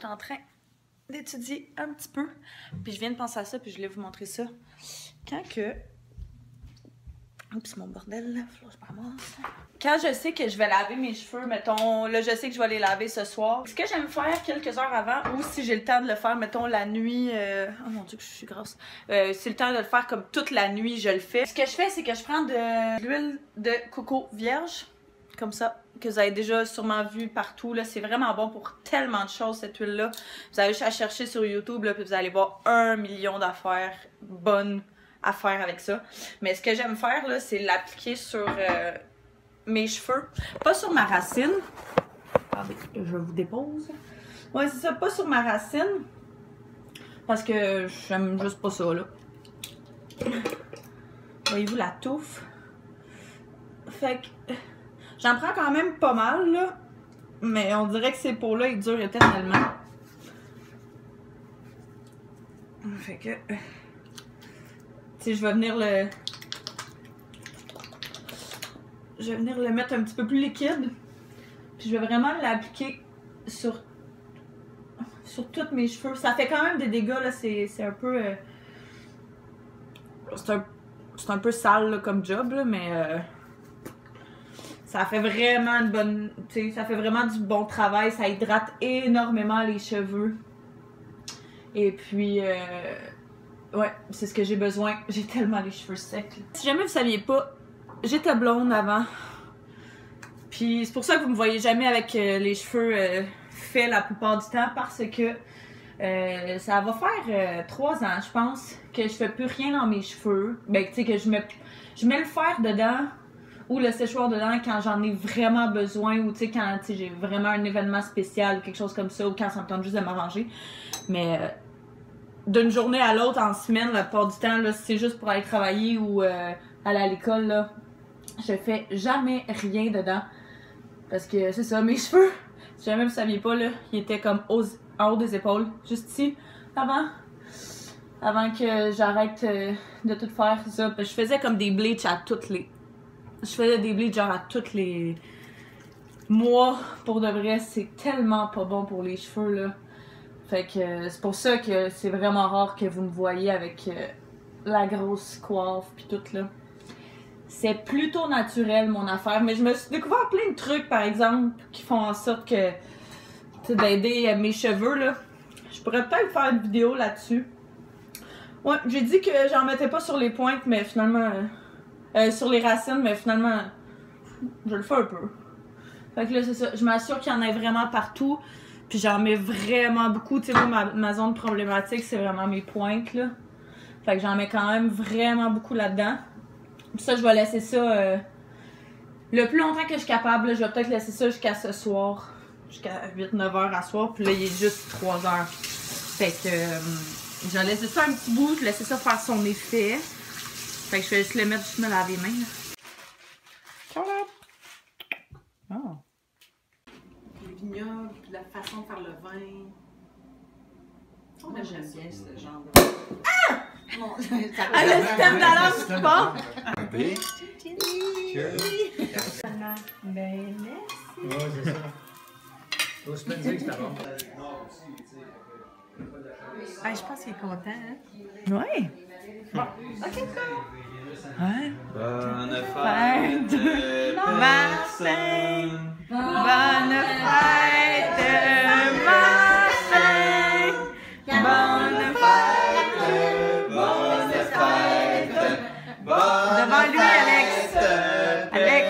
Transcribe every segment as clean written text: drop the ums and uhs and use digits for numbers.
j'étais en train d'étudier un petit peu. Puis je viens de penser à ça, puis je voulais vous montrer ça. Quand que... Oups, mon bordel, là, faut que je ramasse. Quand je sais que je vais laver mes cheveux, mettons, là, je sais que je vais les laver ce soir. Ce que j'aime faire quelques heures avant, ou si j'ai le temps de le faire, mettons, la nuit... Oh mon Dieu, que je suis grasse. Si le temps de le faire comme toute la nuit, je le fais. Ce que je fais, c'est que je prends de l'huile de coco vierge, comme ça, que vous avez déjà sûrement vu partout. Là, c'est vraiment bon pour tellement de choses, cette huile-là. Vous avez juste à chercher sur YouTube, là, puis vous allez voir 1 million d'affaires bonnes à faire avec ça. Mais ce que j'aime faire, là, c'est l'appliquer sur mes cheveux. Pas sur ma racine. Attendez, je vous dépose. Ouais, c'est ça, pas sur ma racine. Parce que j'aime juste pas ça, là. Voyez-vous la touffe? Fait que j'en prends quand même pas mal, là. Mais on dirait que ces peaux-là, ils durent éternellement. Fait que... je vais venir le... Je vais venir le mettre un petit peu plus liquide. Puis je vais vraiment l'appliquer sur tous mes cheveux. Ça fait quand même des dégâts, là. C'est un peu... c'est un peu sale, là, comme job, là, mais... ça fait vraiment une bonne... Tu sais, ça fait vraiment du bon travail. Ça hydrate énormément les cheveux. Et puis... ouais, c'est ce que j'ai besoin. J'ai tellement les cheveux secs. Si jamais vous saviez pas, j'étais blonde avant. Puis c'est pour ça que vous me voyez jamais avec les cheveux faits la plupart du temps. Parce que ça va faire 3 ans, je pense, que je fais plus rien dans mes cheveux. Ben, tu sais, que je mets le fer dedans ou le séchoir dedans quand j'en ai vraiment besoin. Ou tu sais, quand j'ai vraiment un événement spécial ou quelque chose comme ça. Ou quand ça me tente juste de m'arranger. Mais... d'une journée à l'autre, en semaine, la plupart du temps, si c'est juste pour aller travailler ou aller à l'école, là, je fais jamais rien dedans. Parce que c'est ça, mes cheveux, si jamais vous saviez pas, là, ils étaient comme en haut des épaules, juste ici, avant que j'arrête de tout faire, ça. Je faisais comme des bleachs à toutes les... Je faisais des bleachs genre à toutes les mois, pour de vrai, c'est tellement pas bon pour les cheveux, là. Fait que c'est pour ça que c'est vraiment rare que vous me voyez avec la grosse coiffe pis tout, là. C'est plutôt naturel, mon affaire. Mais je me suis découvert plein de trucs, par exemple, qui font en sorte que... tu sais, d'aider mes cheveux, là. Je pourrais peut-être faire une vidéo là-dessus. Ouais, j'ai dit que j'en mettais pas sur les pointes, mais finalement... sur les racines, mais finalement... je le fais un peu. Fait que là, c'est ça. Je m'assure qu'il y en ait vraiment partout. Puis j'en mets vraiment beaucoup. Tu sais, moi, ma zone problématique, c'est vraiment mes pointes, là. Fait que j'en mets quand même vraiment beaucoup là-dedans. Puis ça, je vais laisser ça le plus longtemps que je suis capable. Là, je vais peut-être laisser ça jusqu'à ce soir. Jusqu'à 8-9 heures à soir. Puis là, il est juste 3 heures. Fait que je vais laisser ça un petit bout. Je vais laisser ça faire son effet. Fait que je vais juste le mettre, juste me laver les mains, là. Ciao, là! Oh. Le vignoble, puis la façon de faire le vin. Oh, moi, j'aime bien ce genre de... Ah! Bon, Ah, le système d'alarme qui part! Ben, merci. Ouais, c'est ça. Faut se dire que c'était bon. Ah, je pense qu'il est content, hein? Ouais! Bon, ok, cool. Ouais! Bonne fête de Martin! personne! Bonne fête, Martin! Bonne fête! Devant lui, Alex! Alex!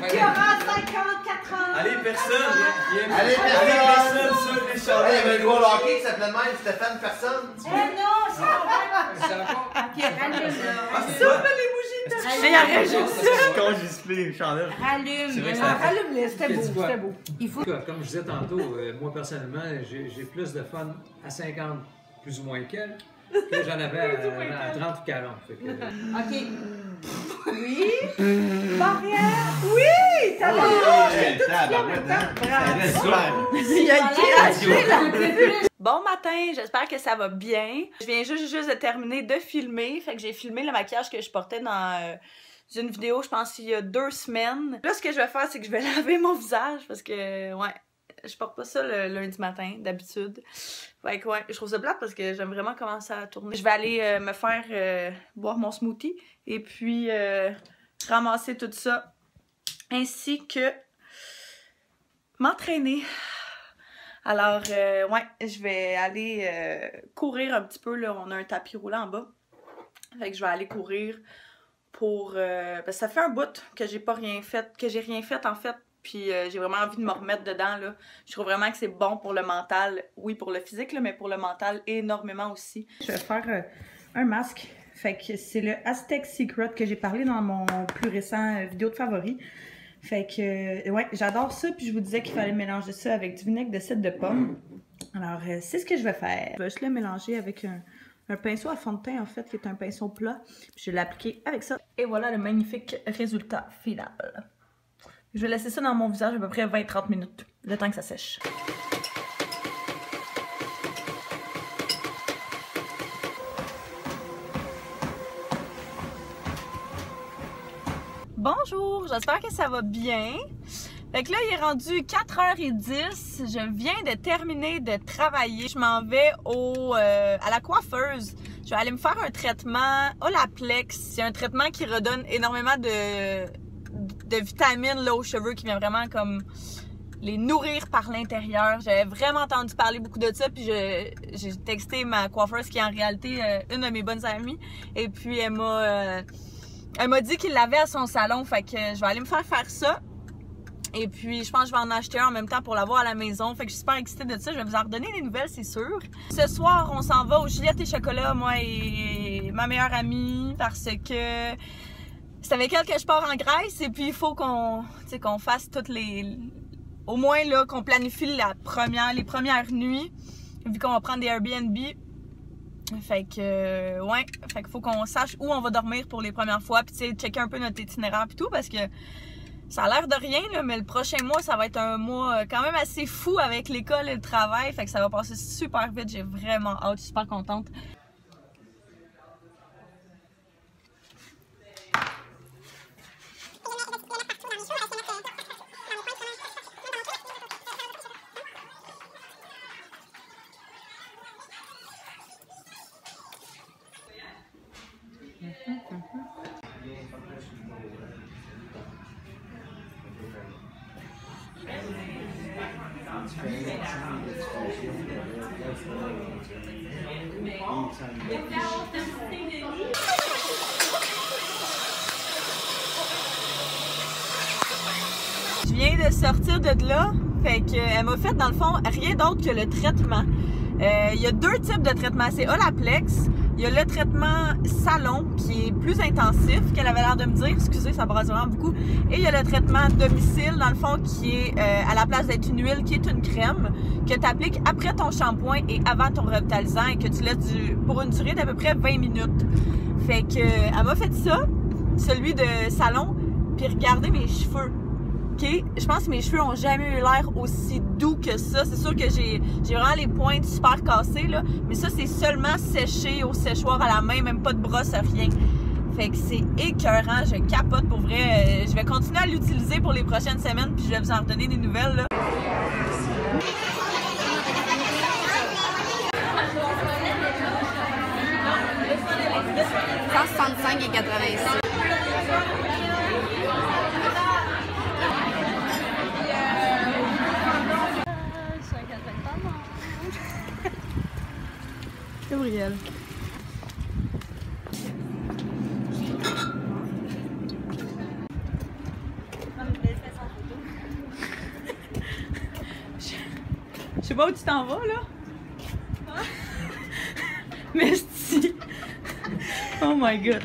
Qui aura 54 ans. Allez, personne! Allez, personne sur les Il y chars! avait un gros hockey qui s'appelait même Stéphane Personne. Non, c'est pas Ok, rallume. Souffle les bougies! Il y aurait juste ça! Quand j'ai sifflé les chandelles. Rallume. vrai que ça- Rallume-les, c'était beau, Dis-toi. c'était beau. Il faut... Comme je disais tantôt, moi personnellement, j'ai plus de fun à 50 plus ou moins qu'elle que j'en avais à 30 ou 40. Fait que, Ok. Oui! Barrière! Oui! T'as Il a craché là! Bon matin, j'espère que ça va bien. Je viens juste de terminer de filmer. Fait que j'ai filmé le maquillage que je portais dans une vidéo, je pense, il y a 2 semaines. Là, ce que je vais faire, c'est que je vais laver mon visage parce que, ouais, je porte pas ça le lundi matin, d'habitude. Fait que ouais, je trouve ça plate parce que j'aime vraiment comment ça tourne. Je vais aller me faire boire mon smoothie et puis ramasser tout ça. Ainsi que m'entraîner. Alors, ouais, je vais aller courir un petit peu. Là. On a un tapis roulant en bas. Fait que je vais aller courir pour... parce que ça fait un bout que j'ai rien fait en fait. Puis j'ai vraiment envie de me remettre dedans. Là. Je trouve vraiment que c'est bon pour le mental. Oui, pour le physique, là, mais pour le mental énormément aussi. Je vais faire un masque. Fait que c'est le Aztec Secret que j'ai parlé dans mon plus récent vidéo de favoris. Fait que, ouais, j'adore ça. Puis je vous disais qu'il fallait mélanger ça avec du vinaigre de cidre de pomme. Alors, c'est ce que je vais faire. Je vais juste le mélanger avec un pinceau à fond de teint, en fait, qui est un pinceau plat. Puis je vais l'appliquer avec ça. Et voilà le magnifique résultat final. Je vais laisser ça dans mon visage à peu près 20-30 minutes, le temps que ça sèche. Bonjour, j'espère que ça va bien. Fait que là, il est rendu 4h10. Je viens de terminer de travailler. Je m'en vais à la coiffeuse. Je vais aller me faire un traitement Olaplex. C'est un traitement qui redonne énormément de vitamines là, aux cheveux, qui vient vraiment comme les nourrir par l'intérieur. J'avais vraiment entendu parler beaucoup de ça, puis j'ai texté ma coiffeuse qui est en réalité une de mes bonnes amies. Et puis elle m'a dit qu'il l'avait à son salon, fait que je vais aller me faire ça. Et puis, je pense que je vais en acheter un en même temps pour l'avoir à la maison. Fait que je suis super excitée de ça. Je vais vous en redonner des nouvelles, c'est sûr. Ce soir, on s'en va au Juliette et Chocolat, moi et ma meilleure amie, parce que c'est avec elle que je pars en Grèce. Et puis, il faut qu'on fasse toutes les... Au moins, là, qu'on planifie les premières nuits, vu qu'on va prendre des Airbnb. Fait que, ouais, fait qu'il faut qu'on sache où on va dormir pour les premières fois. Puis, tu sais, checker un peu notre itinéraire et tout, parce que ça a l'air de rien, là, mais le prochain mois, ça va être un mois quand même assez fou avec l'école et le travail. Fait que ça va passer super vite. J'ai vraiment hâte, je suis super contente. Je viens de sortir de là, fait qu'elle m'a fait dans le fond rien d'autre que le traitement. Il y a deux types de traitements, c'est Olaplex. Il y a le traitement salon qui est plus intensif, qu'elle avait l'air de me dire, excusez, ça brasse vraiment beaucoup. Et il y a le traitement domicile, dans le fond, qui est à la place d'être une huile, qui est une crème que tu appliques après ton shampoing et avant ton revitalisant et que tu laisses pour une durée d'à peu près 20 minutes. Fait que elle m'a fait ça, celui de salon, puis regardez mes cheveux. Okay. Je pense que mes cheveux ont jamais eu l'air aussi doux que ça. C'est sûr que j'ai vraiment les pointes super cassées, là. Mais ça, c'est seulement séché au séchoir à la main, même pas de brosse, rien. Fait que c'est écœurant, je capote pour vrai. Je vais continuer à l'utiliser pour les prochaines semaines, puis je vais vous en redonner des nouvelles, là. « 165 et 86. » Gabriel. Je sais pas où tu t'en vas là. Mais si. Oh my god.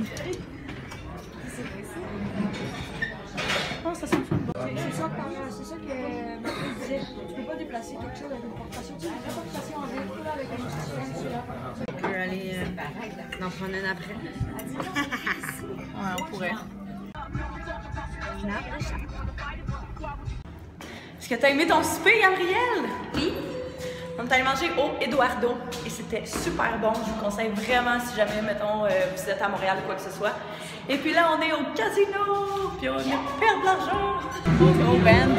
Oh, ça sent fou. C'est ça que je disais. Tu peux pas déplacer quelque chose avec une portation. Tu peux pas déplacer en véhicule avec un là. On peut aller en prendre une après. Ouais, on pourrait. Est-ce que t'as aimé ton souper, Gabriel? Oui. On est allé manger au Eduardo et c'était super bon. Je vous conseille vraiment si jamais, mettons, vous êtes à Montréal ou quoi que ce soit. Et puis là, on est au casino, puis on vient de perdre de l'argent. Au band.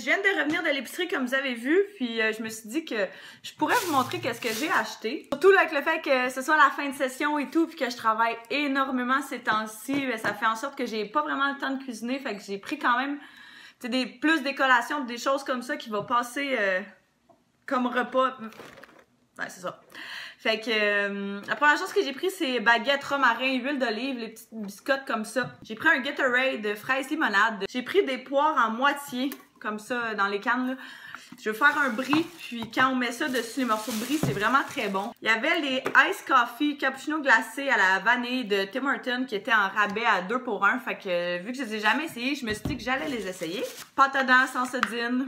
viens de revenir de l'épicerie comme vous avez vu, puis je me suis dit que je pourrais vous montrer qu'est-ce que j'ai acheté. Surtout là, avec le fait que ce soit la fin de session et tout, puis que je travaille énormément ces temps-ci, ça fait en sorte que j'ai pas vraiment le temps de cuisiner, fait que j'ai pris quand même plus des collations, des choses comme ça qui vont passer comme repas. Ouais, c'est ça. Fait que la première chose que j'ai pris, c'est baguette, romarin, huile d'olive, les petites biscottes comme ça. J'ai pris un Gatorade, fraise limonade. J'ai pris des poires en moitié, comme ça, dans les cannes, là. Je vais faire un brie, puis quand on met ça dessus, les morceaux de brie, c'est vraiment très bon. Il y avait les Ice Coffee cappuccino glacé à la vanille de Tim Hortons qui étaient en rabais à 2 pour 1. Fait que vu que je les ai jamais essayés, je me suis dit que j'allais les essayer. Pâte à dents sans sodine.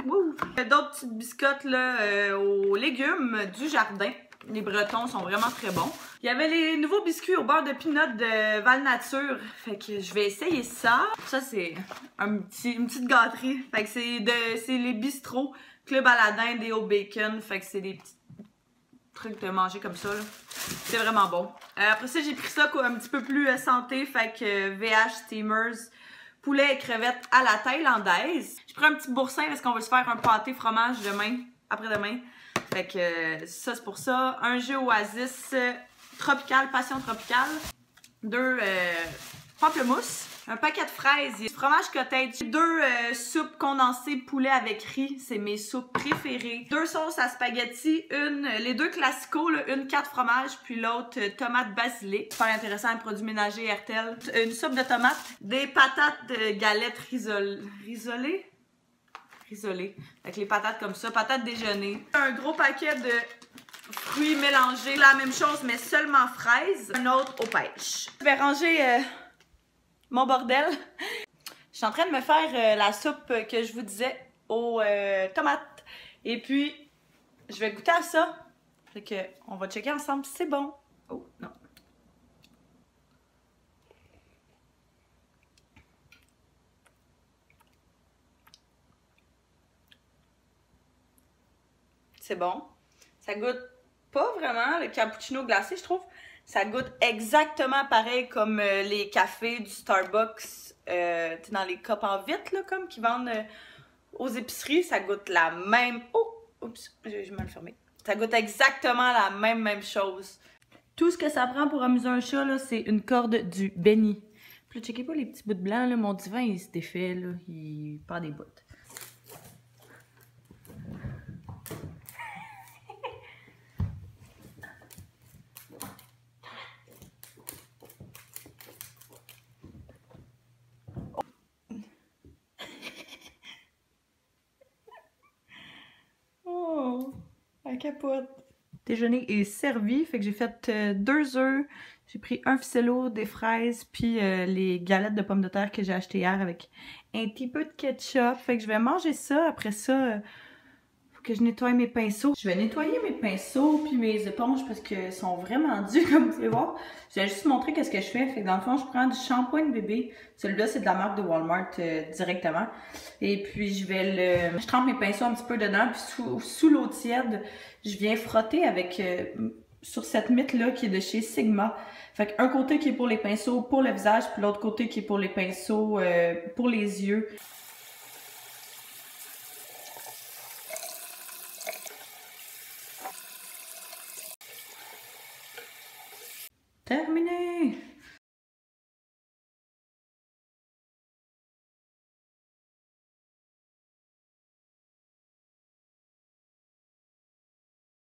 D'autres petites biscottes là, aux légumes du jardin. Les Bretons sont vraiment très bons. Il y avait les nouveaux biscuits au beurre de peanut de Val Nature. Fait que je vais essayer ça. Ça, c'est une petite gâterie. Fait que c'est les bistrots. Club à la dinde et au bacon. Fait que c'est des petits trucs de manger comme ça. C'est vraiment bon. Après ça, j'ai pris ça un petit peu plus santé. Fait que VH Steamers. Poulet et crevettes à la thaïlandaise. J'ai pris un petit boursin parce qu'on veut se faire un pâté fromage demain. Après-demain. Fait que ça, c'est pour ça. Un jus Oasis tropical, passion tropicale. 2 pamplemousses. Un paquet de fraises. Du fromage cottage. 2 soupes condensées poulet avec riz. C'est mes soupes préférées. 2 sauces à spaghetti. Les 2 classicaux. Une 4 fromages. Puis l'autre tomate basilic. Super intéressant. Un produit ménager RTL. Une soupe de tomates. Des patates de galettes risolées. Avec les patates comme ça, patates déjeuner. Un gros paquet de fruits mélangés, la même chose mais seulement fraises. Un autre aux pêches. Je vais ranger mon bordel. Je suis en train de me faire la soupe que je vous disais aux tomates. Et puis, je vais goûter à ça. Fait que, on va checker ensemble si c'est bon. Oh, non. C'est bon. Ça goûte pas vraiment le cappuccino glacé, je trouve. Ça goûte exactement pareil comme les cafés du Starbucks dans les cups en vitre, là, comme qui vendent aux épiceries. Ça goûte la même... Oh! Oups, j'ai mal fermé. Ça goûte exactement la même chose. Tout ce que ça prend pour amuser un chat, là, c'est une corde du Benny. Puis là, checkez pas les petits bouts de blanc, là. Mon divan, il se défait, là. Il perd des bouts. Capote. Déjeuner est servi, fait que j'ai fait 2 œufs, j'ai pris un ficello, des fraises, puis les galettes de pommes de terre que j'ai achetées hier avec un petit peu de ketchup. Fait que je vais manger ça. Après ça, faut que je nettoie mes pinceaux. Je vais nettoyer mes pinceaux puis mes éponges parce qu'ils sont vraiment durs, comme vous pouvez voir. Je vais juste vous montrer qu'est-ce que je fais. Fait que dans le fond, je prends du shampoing de bébé. Celui-là, c'est de la marque de Walmart directement. Et puis, je trempe mes pinceaux un petit peu dedans. Puis sous l'eau tiède, je viens frotter avec sur cette mite-là qui est de chez Sigma. Fait qu'un côté qui est pour les pinceaux pour le visage, puis l'autre côté qui est pour les pinceaux pour les yeux.